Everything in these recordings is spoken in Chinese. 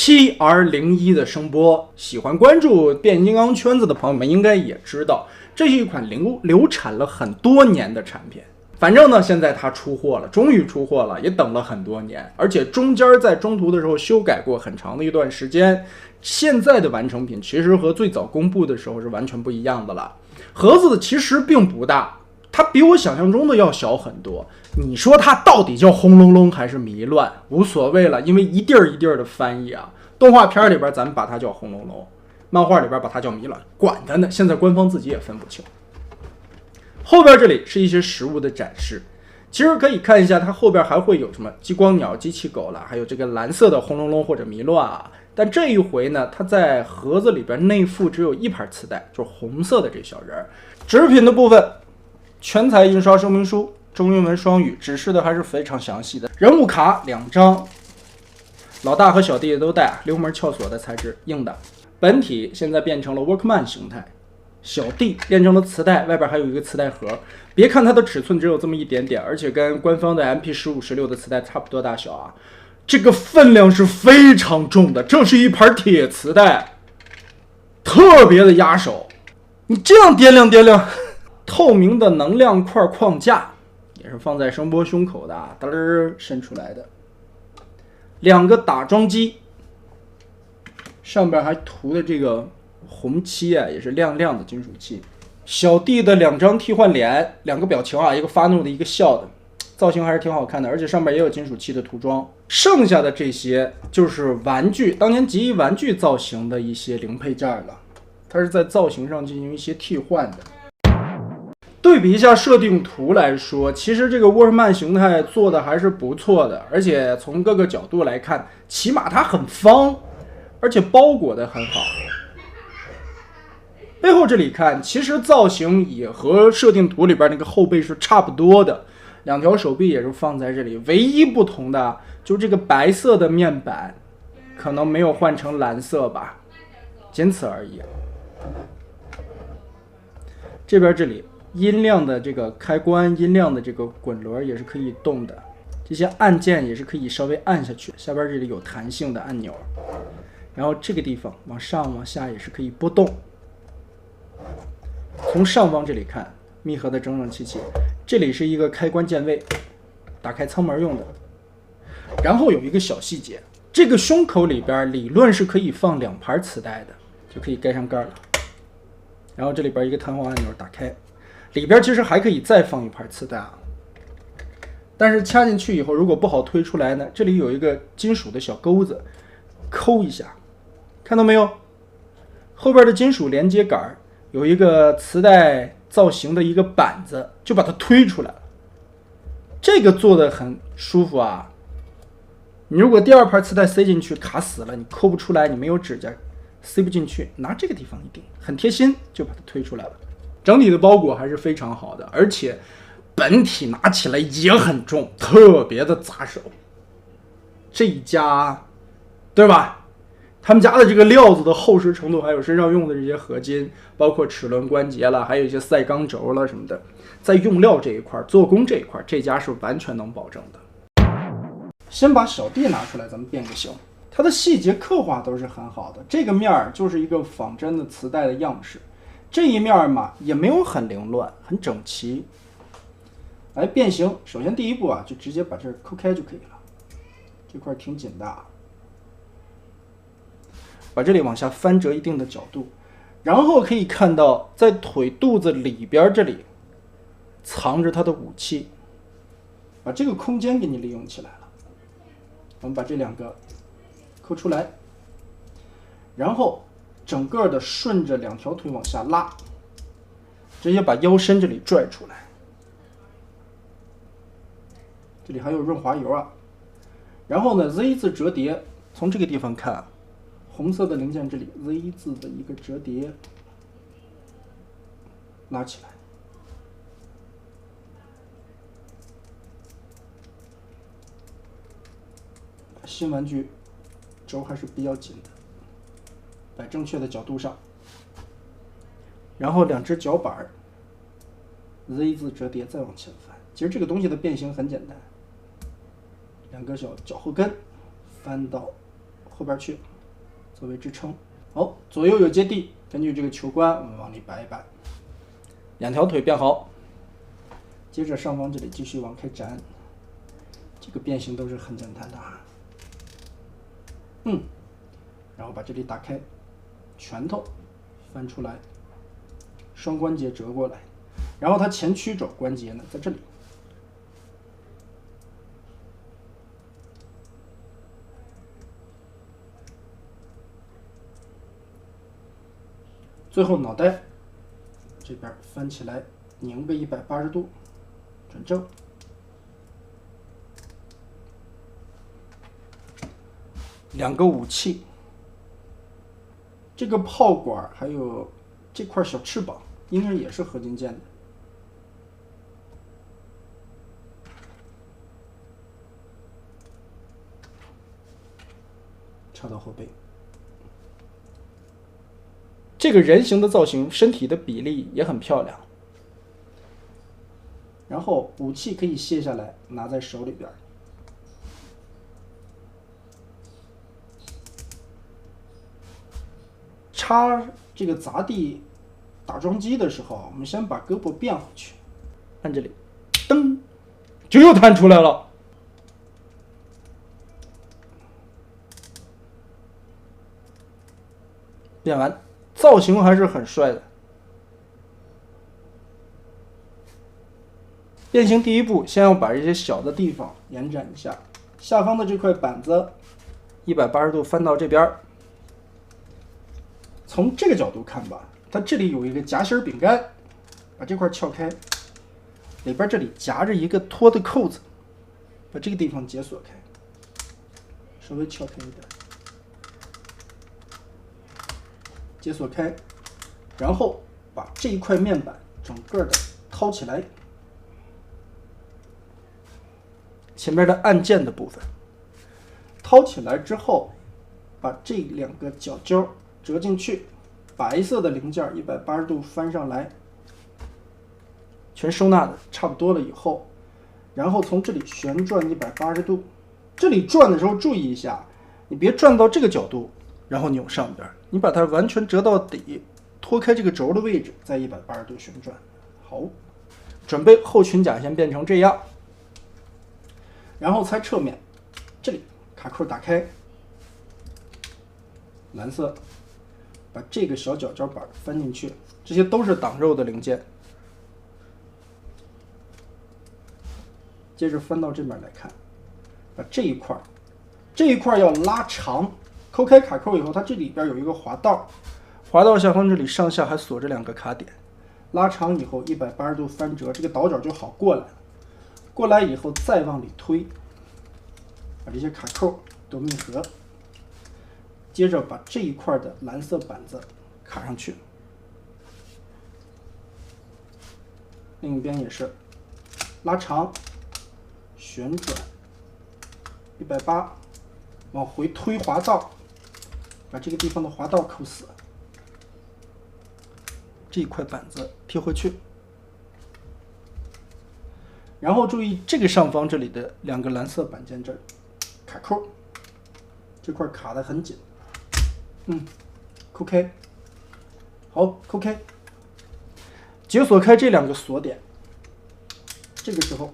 PR01的声波，喜欢关注变形金刚圈子的朋友们应该也知道，这是一款流产了很多年的产品。反正呢，现在它出货了，终于出货了，也等了很多年，而且中间在中途的时候修改过很长的一段时间。现在的完成品其实和最早公布的时候是完全不一样的了。盒子其实并不大，它比我想象中的要小很多。你说它到底叫轰隆隆还是迷乱，无所谓了，因为一地儿一地儿的翻译啊。动画片里边咱们把它叫轰隆隆，漫画里边把它叫迷乱，管它呢，现在官方自己也分不清。后边这里是一些实物的展示，其实可以看一下，它后边还会有什么激光鸟、机器狗了，还有这个蓝色的轰隆隆或者迷乱啊。但这一回呢，它在盒子里边内附只有一盘磁带，就是红色的这小人。纸品的部分，全彩印刷说明书，中英文双语，指示的还是非常详细的。人物卡2张，老大和小弟都带，溜门撬锁的材质，硬的。本体现在变成了 Workman 形态，小弟变成了磁带，外边还有一个磁带盒。别看它的尺寸只有这么一点点，而且跟官方的 MP15、16的磁带差不多大小啊。这个分量是非常重的，这是一盘铁磁带，特别的压手。你这样掂量掂量，透明的能量块框架也是放在声波胸口的啊，嘚儿伸出来的。2个打桩机，上边还涂的这个红漆啊，也是亮亮的金属漆。小弟的2张替换脸，2个表情啊，一个发怒的，一个笑的。造型还是挺好看的，而且上面也有金属漆的涂装。剩下的这些就是玩具，当年极意玩具造型的一些零配件了，它是在造型上进行一些替换的。对比一下设定图来说，其实这个沃尔曼形态做的还是不错的，而且从各个角度来看，起码它很方，而且包裹的很好。背后这里看，其实造型也和设定图里边那个后背是差不多的。2条手臂也是放在这里，唯一不同的就是这个白色的面板可能没有换成蓝色吧，仅此而已。这边这里音量的这个开关，音量的这个滚轮也是可以动的，这些按键也是可以稍微按下去，下边这里有弹性的按钮，然后这个地方往上往下也是可以波动。从上方这里看，密合的整整齐齐，这里是一个开关键位，打开舱门用的。然后有一个小细节，这个胸口里边理论是可以放2盘磁带的，就可以盖上盖了。然后这里边一个弹簧按钮打开，里边其实还可以再放1盘磁带啊。但是掐进去以后，如果不好推出来呢，这里有一个金属的小钩子，抠一下，看到没有？后边的金属连接杆有一个磁带造型的一个板子，就把它推出来了。这个做的很舒服啊。你如果第2盘磁带塞进去卡死了，你抠不出来，你没有指甲塞不进去，拿这个地方一顶，很贴心，就把它推出来了。整体的包裹还是非常好的，而且本体拿起来也很重，特别的扎手。这一家，对吧？他们家的这个料子的厚实程度，还有身上用的这些合金，包括齿轮关节了，还有一些赛钢轴了什么的，在用料这一块、做工这一块，这家是完全能保证的。先把小弟拿出来，咱们变个形。它的细节刻画都是很好的，这个面就是一个仿真的磁带的样式，这一面嘛也没有很凌乱，很整齐。来变形，首先第一步啊，就直接把这抠开就可以了，这块挺紧的啊。把这里往下翻折一定的角度，然后可以看到在腿肚子里边这里藏着他的武器，把这个空间给你利用起来了。我们把这2个抠出来，然后整个的顺着2条腿往下拉，直接把腰身这里拽出来。这里还有润滑油啊。然后呢 Z 字折叠，从这个地方看，红色的零件这里 Z 字的一个折叠，拉起来。新玩具轴还是比较紧的，摆正确的角度上。然后2只脚板 Z 字折叠，再往前翻。其实这个东西的变形很简单，2个脚后跟翻到后边去，作为支撑。好，左右有接地，根据这个球关，我们往里摆一摆，两条腿变好。接着上方这里继续往开展，这个变形都是很简单的啊。然后把这里打开，拳头翻出来，双关节折过来，然后它前曲肘关节呢在这里。最后脑袋这边翻起来，拧个180度，转正。两个武器，这个炮管还有这块小翅膀，应该也是合金件的。插到后背。这个人形的造型，身体的比例也很漂亮。然后武器可以卸下来，拿在手里边。插这个砸地打桩机的时候，我们先把胳膊变回去，按这里，噔，就又弹出来了。变完，造型还是很帅的。变形第一步，先要把这些小的地方延展一下。下方的这块板子180度翻到这边，从这个角度看吧，它这里有一个夹心饼干，把这块撬开，里边这里夹着一个脱的扣子，把这个地方解锁开，稍微撬开一点，解锁开，然后把这一块面板整个的掏起来，前面的按键的部分掏起来之后，把这两个角胶折进去，白色的零件180度翻上来，全收纳的差不多了以后，然后从这里旋转180度，这里转的时候注意一下，你别转到这个角度，然后扭上边，你把它完全折到底，脱开这个轴的位置，再180度旋转。好，准备后裙甲先变成这样，然后猜侧面，这里卡扣打开，蓝色，把这个小角胶板翻进去，这些都是挡肉的零件。接着翻到这边来看，把这一块要拉长，抠开卡扣以后，它这里边有一个滑道，滑道下方这里上下还锁着两个卡点，拉长以后180度翻折，这个倒角就好过来了。过来以后再往里推，把这些卡扣都密合，接着把这一块的蓝色板子卡上去，另一边也是拉长，旋转180，往回推滑道，把这个地方的滑道扣死，这一块板子贴回去。然后注意这个上方这里的两个蓝色板件这儿卡扣，这块卡得很紧，扣开，好，扣开，解锁开这两个锁点，这个时候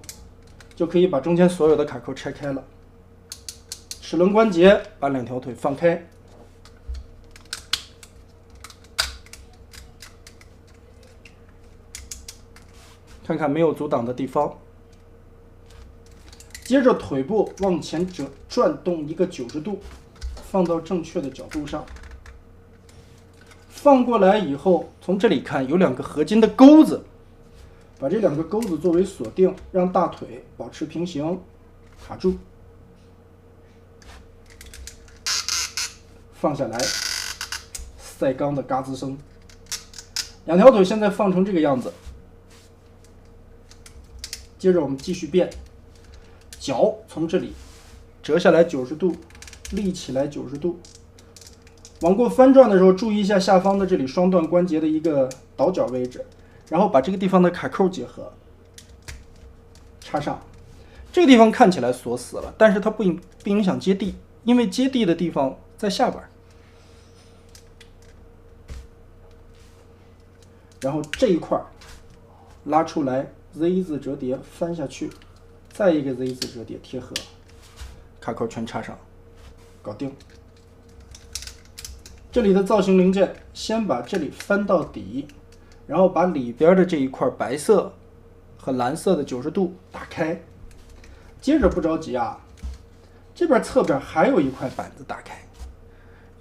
就可以把中间所有的卡扣拆开了。齿轮关节把两条腿放开，看看没有阻挡的地方。接着腿部往前转动一个90度，放到正确的角度上。放过来以后，从这里看有两个合金的钩子，把这两个钩子作为锁定，让大腿保持平行，卡住，放下来，赛钢的嘎吱声。两条腿现在放成这个样子，接着我们继续变。脚从这里折下来90度，立起来90度，往过翻转的时候注意一下下方的这里双段关节的一个倒角位置，然后把这个地方的卡扣结合，插上。这个地方看起来锁死了，但是它不影响接地，因为接地的地方在下边，然后这一块拉出来 Z 字折叠翻下去，再一个 Z 字折叠贴合，卡扣全插上，搞定。这里的造型零件，先把这里翻到底，然后把里边的这一块白色和蓝色的90度打开。接着不着急啊，这边侧边还有一块板子打开，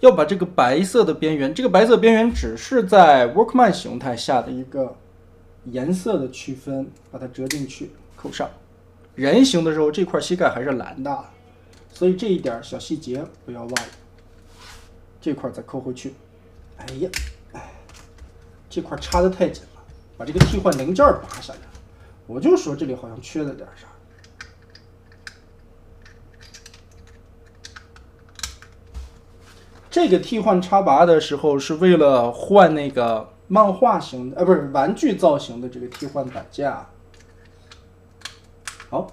要把这个白色的边缘，这个白色边缘只是在 Workman 形态下的一个颜色的区分，把它折进去扣上。人形的时候这块膝盖还是蓝的，所以这一点小细节不要忘了。这块再扣回去。哎呀，这块插得太紧了，把这个替换零件拔下来。我就说这里好像缺了点啥。这个替换插拔的时候是为了换那个漫画型的，不是玩具造型的这个替换板架。好，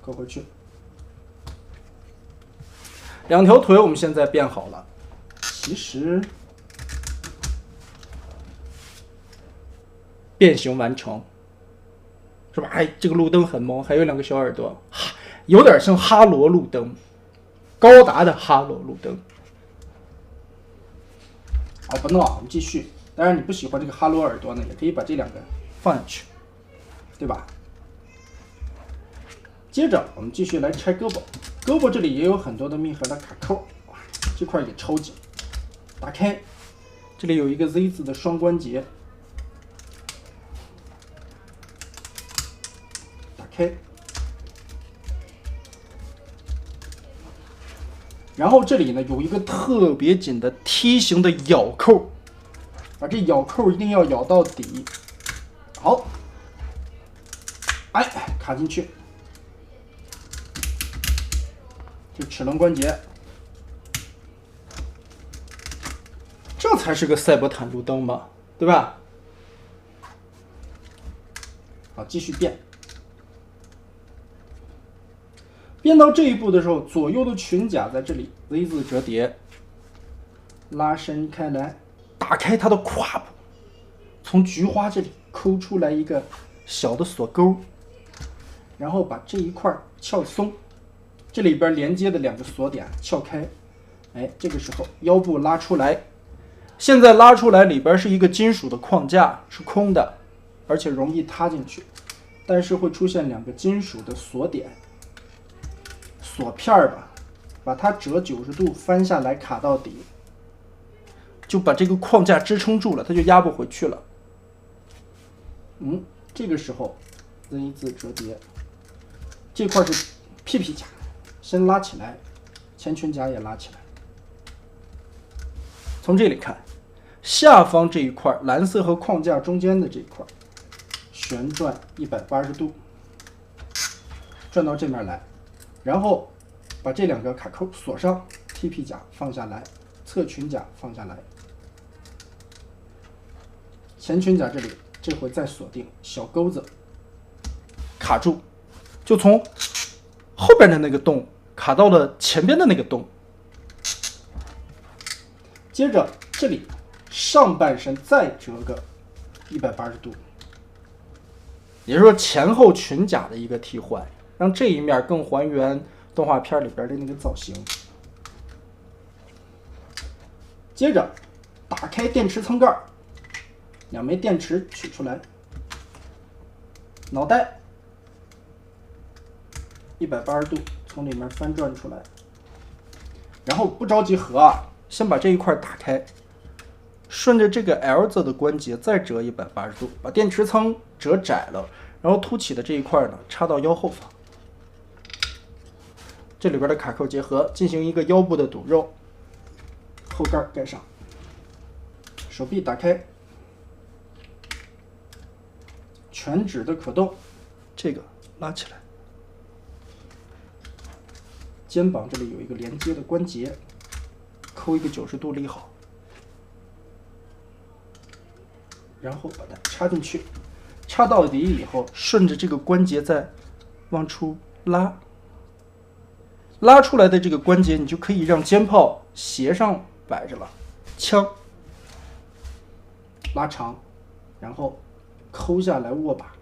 扣回去。两条腿我们现在变好了，其实变形完成，是吧？哎，这个路灯很萌，还有2个小耳朵，有点像哈罗路灯，高达的哈罗路灯。好，不闹，我们继续。当然，你不喜欢这个哈罗耳朵呢，也可以把这2个放下去，对吧？接着我们继续来拆胳膊，胳膊这里也有很多的密合的卡扣，这块也超紧。打开，这里有一个 Z 字的双关节，打开，然后这里呢有一个特别紧的梯形的咬扣，把这咬扣一定要咬到底。好，哎，卡进去。这齿轮关节，这才是个赛博坦路灯吧，对吧？好，继续变。变到这一步的时候，左右的裙甲在这里 Z 字折叠，拉伸开来，打开它的胯部，从菊花这里抠出来一个小的锁钩，然后把这一块撬松。这里边连接的2个锁点撬开，哎，这个时候腰部拉出来，现在拉出来里边是一个金属的框架，是空的，而且容易塌进去，但是会出现2个金属的锁点，锁片吧，把它折90度翻下来卡到底，就把这个框架支撑住了，它就压不回去了。这个时候 Z 字折叠，这块是屁屁甲。先拉起来，前裙甲也拉起来。从这里看，下方这一块蓝色和框架中间的这一块旋转180度，转到这面来，然后把这2个卡扣锁上，踢皮甲放下来，侧裙甲放下来，前裙甲这里这回再锁定小钩子，卡住，就从后边的那个洞卡到了前边的那个洞。接着这里上半身再折个180度，也就是说前后裙甲的一个替换，让这一面更还原动画片里边的那个造型。接着打开电池舱盖，2枚电池取出来，脑袋180度从里面翻转出来，然后不着急合啊，先把这一块打开，顺着这个 L 字的关节再折180度，把电池舱折窄了，然后凸起的这一块呢插到腰后方，这里边的卡扣结合，进行一个腰部的堵肉，后盖盖上，手臂打开，全指的可动，这个拉起来。肩膀这里有一个连接的关节，抠一个90度立好，然后把它插进去，插到底以后，顺着这个关节再往出拉，拉出来的这个关节，你就可以让肩炮斜上摆着了，枪拉长，然后抠下来握把，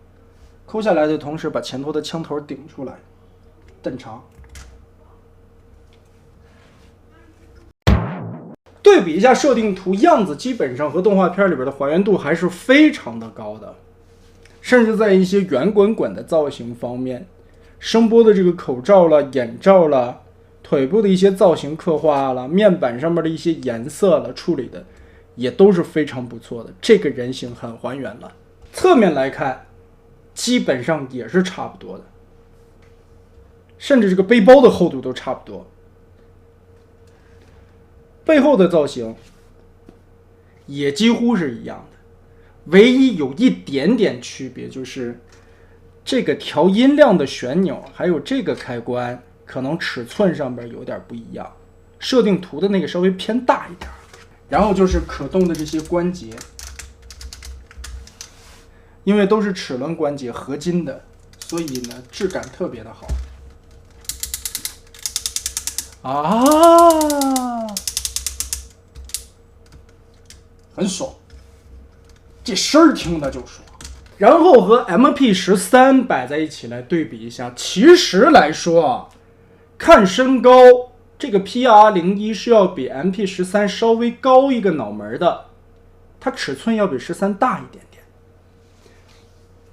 抠下来的同时把前头的枪头顶出来，蹬长。对比一下设定图样子，基本上和动画片里边的还原度还是非常的高的，甚至在一些圆滚滚的造型方面，声波的这个口罩了、眼罩了、腿部的一些造型刻画了、面板上面的一些颜色了处理的也都是非常不错的，这个人形很还原了。侧面来看基本上也是差不多的，甚至这个背包的厚度都差不多。背后的造型也几乎是一样的，唯一有一点点区别就是这个调音量的旋钮还有这个开关可能尺寸上边有点不一样，设定图的那个稍微偏大一点。然后就是可动的这些关节，因为都是齿轮关节合金的，所以呢质感特别的好啊，很爽，这声儿听的就爽。然后和 MP13 摆在一起来对比一下，其实来说看身高，这个 PR01 是要比 MP13 稍微高一个脑门的，它尺寸要比13大一点点。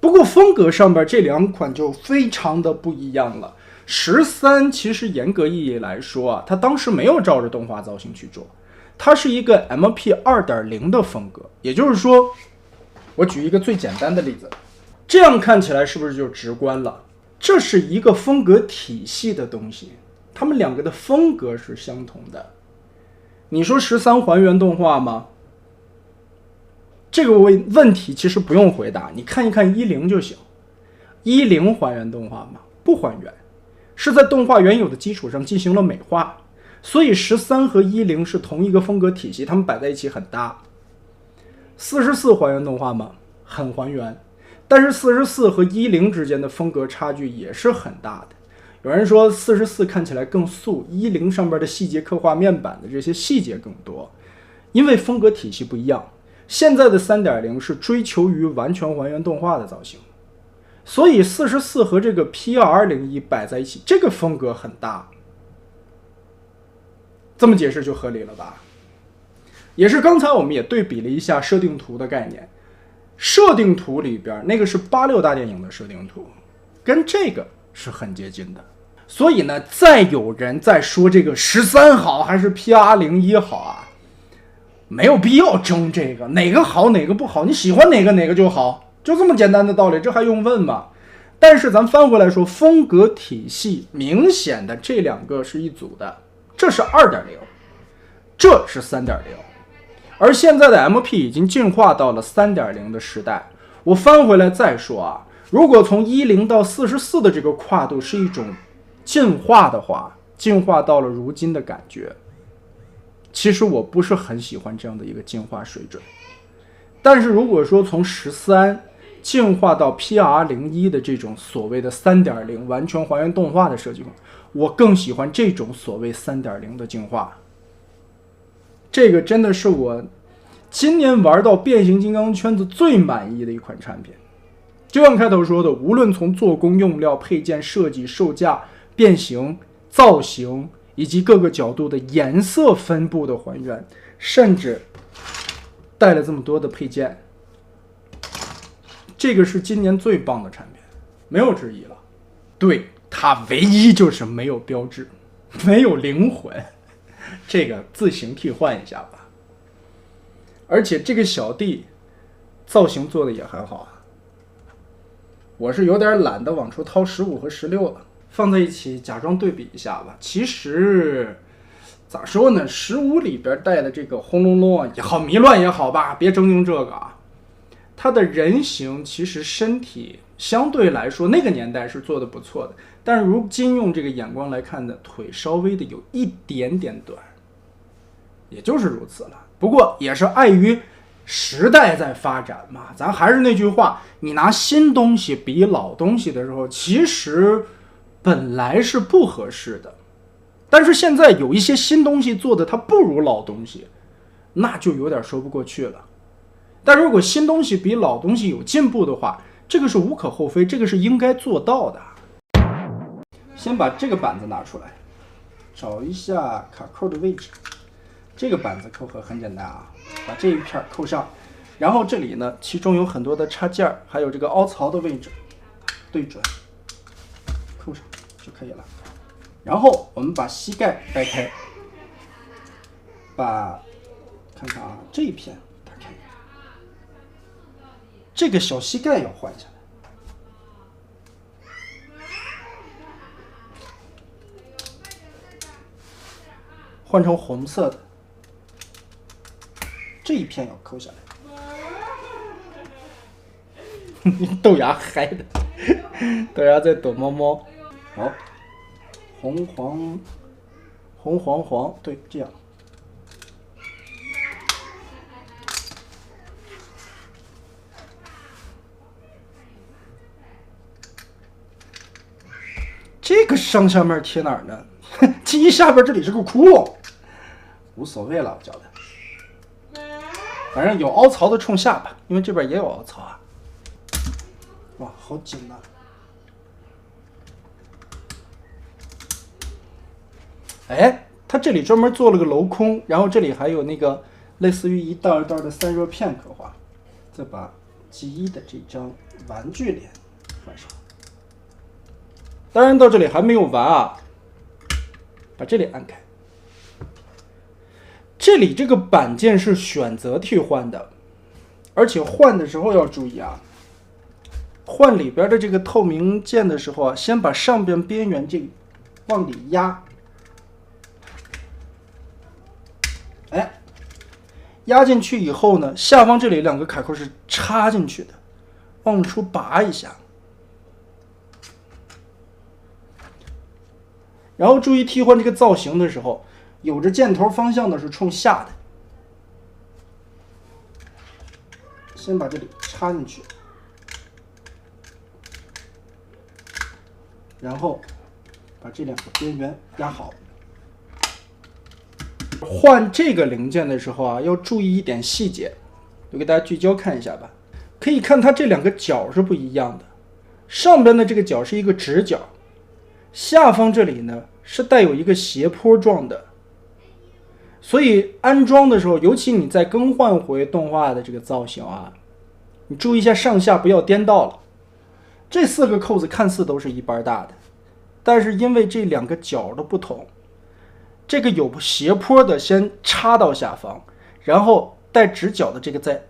不过风格上边这两款就非常的不一样了。13其实严格意义来说啊，它当时没有照着动画造型去做，它是一个 MP2.0 的风格，也就是说，我举一个最简单的例子，这样看起来是不是就直观了？这是一个风格体系的东西，它们两个的风格是相同的。你说13还原动画吗？这个问题其实不用回答，你看一看10就行。10还原动画吗？不还原，是在动画原有的基础上进行了美化。所以13和10是同一个风格体系，它们摆在一起很搭。44还原动画吗？很还原，但是44和10之间的风格差距也是很大的。有人说44看起来更素，10上边的细节刻画面板的这些细节更多，因为风格体系不一样。现在的 3.0 是追求于完全还原动画的造型，所以44和这个 PR01 摆在一起，这个风格很大。这么解释就合理了吧？也是刚才我们也对比了一下设定图的概念，设定图里边那个是86大电影的设定图，跟这个是很接近的。所以呢，再有人再说这个13好还是 PR01 好啊，没有必要争这个哪个好哪个不好，你喜欢哪个就好，就这么简单的道理，这还用问吗？但是咱翻回来说，风格体系明显的这两个是一组的，这是 2.0， 这是 3.0， 而现在的 MP 已经进化到了 3.0 的时代。我翻回来再说啊，如果从10到44的这个跨度是一种进化的话，进化到了如今的感觉，其实我不是很喜欢这样的一个进化水准。但是如果说从13进化到 PR01 的这种所谓的 3.0 完全还原动画的设计，我更喜欢这种所谓 3.0 的进化。这个真的是我今年玩到变形金刚圈子最满意的一款产品。就像开头说的，无论从做工、用料、配件设计、售价、变形、造型以及各个角度的颜色分布的还原，甚至带了这么多的配件，这个是今年最棒的产品，没有之一了。对，它唯一就是没有标志，没有灵魂，这个自行替换一下吧。而且这个小弟造型做的也很好啊，我是有点懒得往出掏15和16了，放在一起假装对比一下吧。其实咋说呢，15里边带的这个轰隆隆也好，迷乱也好吧，别争竞这个啊。它的人形其实身体相对来说那个年代是做的不错的，但是如今用这个眼光来看的，腿稍微的有一点点短，也就是如此了。不过也是碍于时代在发展嘛，咱还是那句话，你拿新东西比老东西的时候，其实本来是不合适的。但是现在有一些新东西做的它不如老东西，那就有点说不过去了。但如果新东西比老东西有进步的话，这个是无可厚非，这个是应该做到的。先把这个板子拿出来，找一下卡扣的位置。这个板子扣合很简单啊，把这一片扣上，然后这里呢，其中有很多的插件，还有这个凹槽的位置，对准，扣上就可以了。然后我们把膝盖掰开，看看啊，这一片打开，这个小膝盖要换下来。换成红色的，这一片要抠下来。豆芽嗨的，豆芽在躲猫猫。好，红黄，对，这样。这个上下面贴哪儿呢？记忆下边这里是个窟窿，无所谓了，我觉得，反正有凹槽的冲下吧，因为这边也有凹槽啊。哇，好紧呐！哎，它这里专门做了个镂空，然后这里还有那个类似于一袋一袋的散热片可换。再把G1的这张玩具脸换上。当然到这里还没有完啊，把这里按开。这里这个板件是选择替换的，而且换的时候要注意啊，换里边的这个透明件的时候啊，先把上边边缘这往里压，哎，压进去以后呢，下方这里两个卡扣是插进去的，往出拔一下。然后注意替换这个造型的时候，有着箭头方向的是冲下的，先把这里插进去，然后把这两个边缘压好。换这个零件的时候啊，要注意一点细节，我给大家聚焦看一下吧。可以看它这两个角是不一样的，上边的这个角是一个直角，下方这里呢是带有一个斜坡状的，所以安装的时候，尤其你在更换回动画的这个造型啊，你注意一下上下不要颠倒了。这4个扣子看似都是一般大的，但是因为这两个角的不同，这个有斜坡的先插到下方，然后带直角的这个再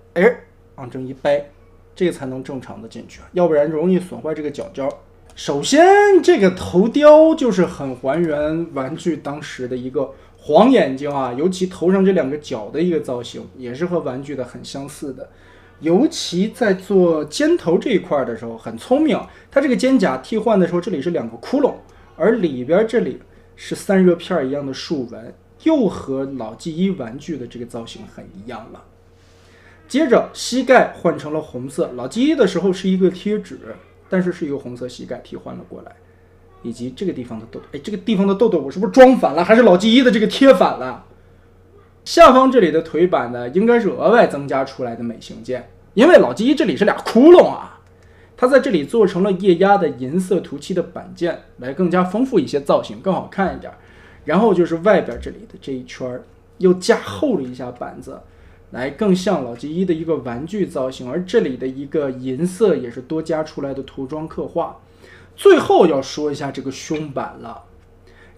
往这一掰，这个才能正常的进去，要不然容易损坏这个角角。首先这个头雕就是很还原玩具当时的一个黄眼睛啊，尤其头上这两个角的一个造型也是和玩具的很相似的。尤其在做尖头这一块的时候很聪明，它这个肩甲替换的时候这里是两个窟窿，而里边这里是散热片一样的竖纹，又和老G1玩具的这个造型很一样了。接着膝盖换成了红色，老G1的时候是一个贴纸，但是是一个红色膝盖替换了过来，以及这个地方的痘痘，这个地方的痘痘我是不是装反了，还是老G1的这个贴反了？下方这里的腿板呢，应该是额外增加出来的美型件，因为老G1这里是俩窟窿啊，它在这里做成了液压的银色涂漆的板件，来更加丰富一些造型，更好看一点。然后就是外边这里的这一圈又加厚了一下板子，来更像老G1的一个玩具造型，而这里的一个银色也是多加出来的涂装刻画。最后要说一下这个胸板了，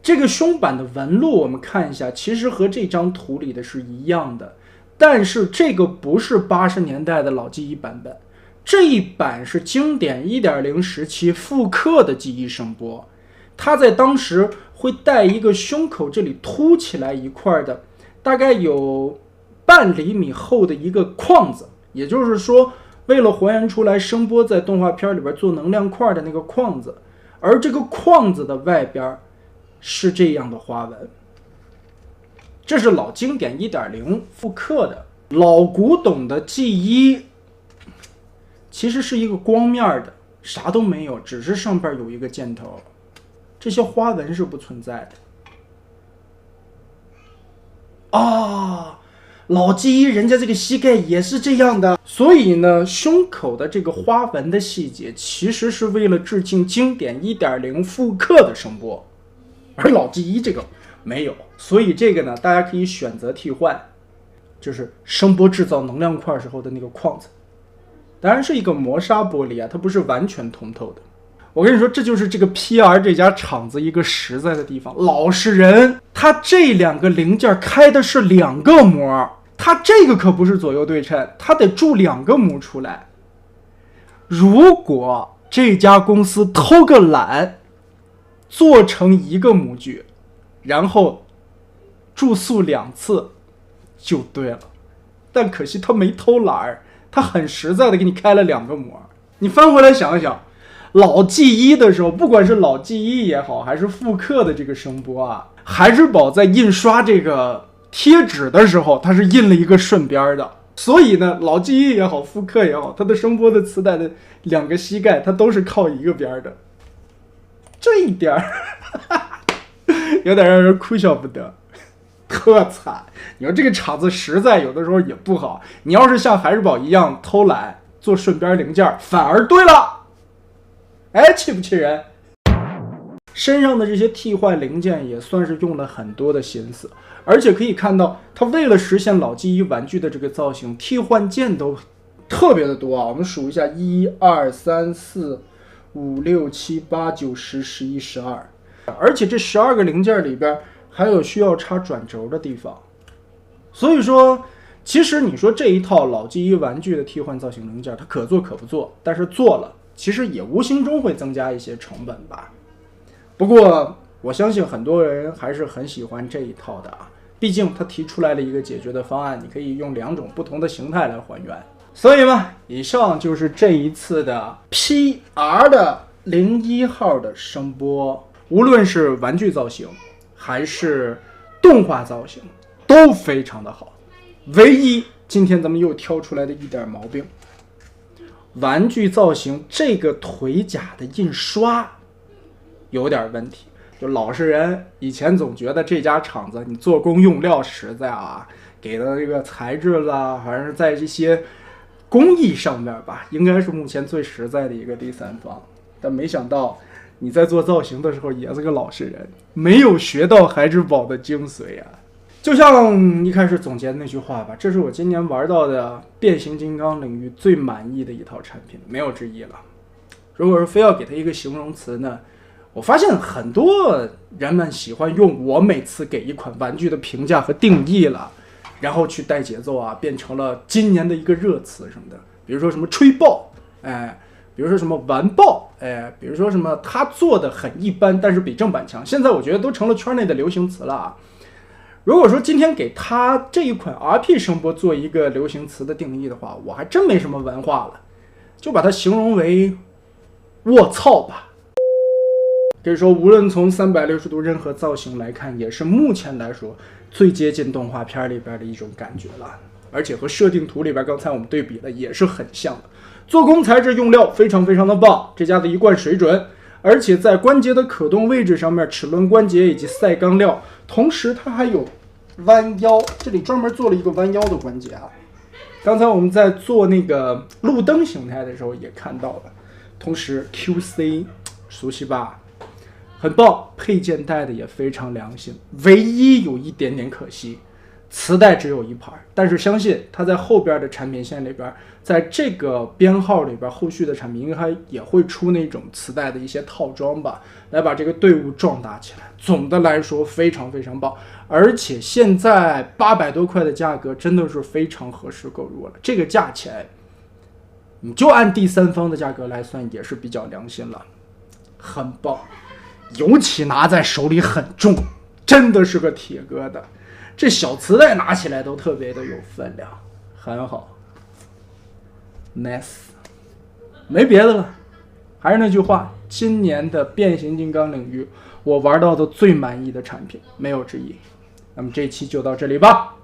这个胸板的纹路我们看一下，其实和这张图里的是一样的，但是这个不是80年代的老G1版本，这一版是经典 1.0 时期复刻的G1声波，它在当时会带一个胸口这里凸起来一块的，大概有半厘米厚的一个框子，也就是说为了还原出来声波在动画片里边做能量块的那个框子，而这个框子的外边是这样的花纹。这是老经典 1.0 复刻的。老古董的G1其实是一个光面的，啥都没有，只是上边有一个箭头，这些花纹是不存在的。啊，老 G1人家这个膝盖也是这样的，所以呢，胸口的这个花纹的细节其实是为了致敬经典 1.0 复刻的声波，而老 G1这个没有，所以这个呢，大家可以选择替换，就是声波制造能量块时候的那个框子，当然是一个磨砂玻璃啊，它不是完全通透的。我跟你说，这就是这个 PR 这家厂子一个实在的地方，老实人，它这两个零件开的是2个模，它这个可不是左右对称，它得铸2个模出来。如果这家公司偷个懒，做成1个模具，然后注塑2次就对了，但可惜他没偷懒，他很实在的给你开了2个模。你翻回来想一想，老 G1 的时候，不管是老 G1 也好，还是复刻的这个声波啊，孩之宝在印刷这个贴纸的时候，它是印了一个顺边的。所以呢，老 G1 也好，复刻也好，它的声波的磁带的2个膝盖，它都是靠1个边的。这一点有点让人哭笑不得，特惨。你说这个厂子实在有的时候也不好，你要是像孩之宝一样偷懒做顺边零件，反而对了。哎，气不气人？身上的这些替换零件也算是用了很多的心思，而且可以看到，它为了实现老 G1 玩具的这个造型，替换件都特别的多啊。我们数一下，1、2、3、4、5、6、7、8、9、10、11、12，而且这12个零件里边还有需要插转轴的地方。所以说，其实你说这一套老 G1 玩具的替换造型零件，它可做可不做，但是做了，其实也无形中会增加一些成本吧。不过我相信很多人还是很喜欢这一套的啊，毕竟他提出来了一个解决的方案，你可以用2种不同的形态来还原。所以嘛，以上就是这一次的 PR 的01号的声波，无论是玩具造型还是动画造型都非常的好。唯一今天咱们又挑出来的一点毛病，玩具造型这个腿甲的印刷有点问题。就老实人以前总觉得这家厂子你做工用料实在啊，给的这个材质啦，好像是在这些工艺上面吧，应该是目前最实在的一个第三方。但没想到你在做造型的时候也是个老实人，没有学到孩之宝的精髓啊。就像一开始总结的那句话吧，这是我今年玩到的变形金刚领域最满意的一套产品，没有之一了。如果是非要给它一个形容词呢，我发现很多人们喜欢用我每次给一款玩具的评价和定义了，然后去带节奏啊，变成了今年的一个热词什么的，比如说什么吹爆，哎，比如说什么完爆，哎，比如说什么他做的很一般，但是比正版强，现在我觉得都成了圈内的流行词了啊。如果说今天给他这一款 RP 声波做一个流行词的定义的话，我还真没什么文化了，就把它形容为卧槽吧。可以说无论从360度任何造型来看，也是目前来说最接近动画片里边的一种感觉了，而且和设定图里边刚才我们对比的也是很像的。做工材质用料非常非常的棒，这家的一贯水准，而且在关节的可动位置上面，齿轮关节以及赛钢料，同时它还有弯腰，这里专门做了一个弯腰的关节啊。刚才我们在做那个路灯形态的时候也看到了，同时 QC 熟悉吧，很棒，配件带的也非常良心，唯一有一点点可惜，磁带只有1盘，但是相信它在后边的产品线里边，在这个编号里边，后续的产品应该也会出那种磁带的一些套装吧，来把这个队伍壮大起来。总的来说非常非常棒，而且现在800多块的价格真的是非常合适购入了，这个价钱你就按第三方的价格来算也是比较良心了，很棒。尤其拿在手里很重，真的是个铁疙瘩，这小磁带拿起来都特别的有分量，很好 nice。 没别的了，还是那句话，今年的变形金刚领域我玩到的最满意的产品，没有之一。那么这期就到这里吧。